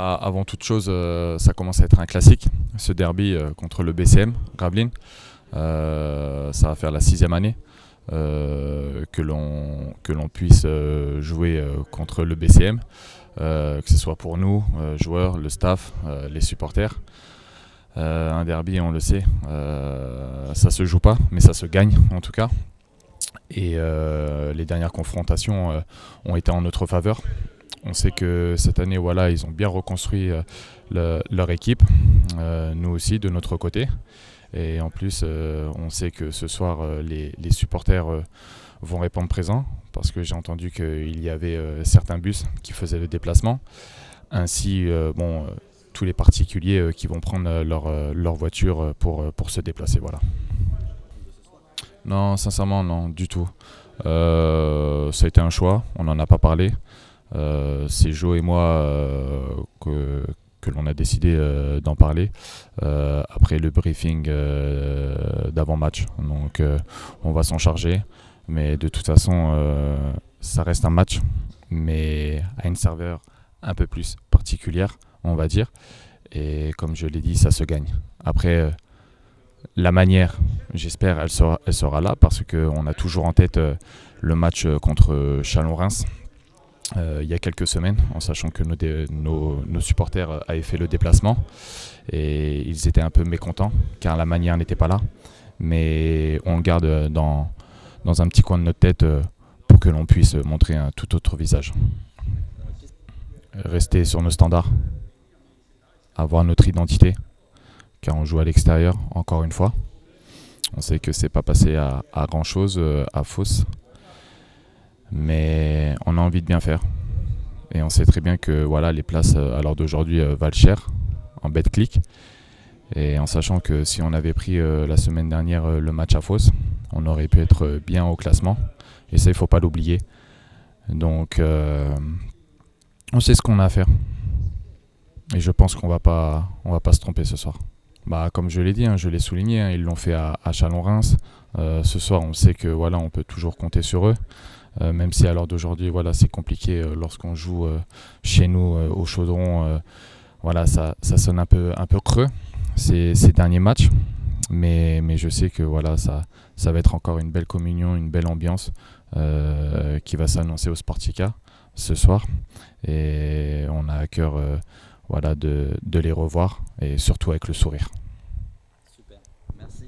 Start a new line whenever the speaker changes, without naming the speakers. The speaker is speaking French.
Avant toute chose, ça commence à être un classique, ce derby contre le BCM, Gravelines. Ça va faire la 6e année que l'on puisse jouer contre le BCM, que ce soit pour nous, joueurs, le staff, les supporters. Un derby, on le sait, ça se joue pas, mais ça se gagne en tout cas. Et les dernières confrontations ont été en notre faveur. On sait que cette année, voilà, ils ont bien reconstruit leur équipe, nous aussi de notre côté. Et en plus, on sait que ce soir, les supporters vont répondre présent parce que j'ai entendu qu'il y avait certains bus qui faisaient le déplacement, ainsi tous les particuliers qui vont prendre leur voiture pour se déplacer. Voilà. Non, sincèrement, non, du tout. Ça a été un choix, on n'en a pas parlé. C'est Joe et moi que l'on a décidé d'en parler après le briefing d'avant-match. Donc on va s'en charger. Mais de toute façon, ça reste un match, mais à une saveur un peu plus particulière, on va dire. Et comme je l'ai dit, ça se gagne. Après, la manière, j'espère, elle sera là parce qu'on a toujours en tête le match contre Chalon-Reims. Il y a quelques semaines, en sachant que nos supporters avaient fait le déplacement et ils étaient un peu mécontents car la manière n'était pas là. Mais on le garde dans un petit coin de notre tête pour que l'on puisse montrer un tout autre visage. Rester sur nos standards, avoir notre identité, car on joue à l'extérieur encore une fois. On sait que c'est pas passé à grand chose, à Fos. Mais on a envie de bien faire. Et on sait très bien que voilà, les places à l'heure d'aujourd'hui valent cher en BetClick. Et en sachant que si on avait pris la semaine dernière le match à Fos, on aurait pu être bien au classement. Et ça, il ne faut pas l'oublier. Donc, on sait ce qu'on a à faire. Et je pense qu'on va pas se tromper ce soir. Comme je l'ai dit, je l'ai souligné, ils l'ont fait à Chalon-Reims. Ce soir, on sait que voilà, on peut toujours compter sur eux. Même si à l'heure d'aujourd'hui, voilà, c'est compliqué lorsqu'on joue chez nous au Chaudron. Voilà, ça sonne un peu creux ces derniers matchs. Mais je sais que voilà, ça va être encore une belle communion, une belle ambiance qui va s'annoncer au Sportica ce soir. Et on a à cœur voilà, de les revoir et surtout avec le sourire.
Super, merci.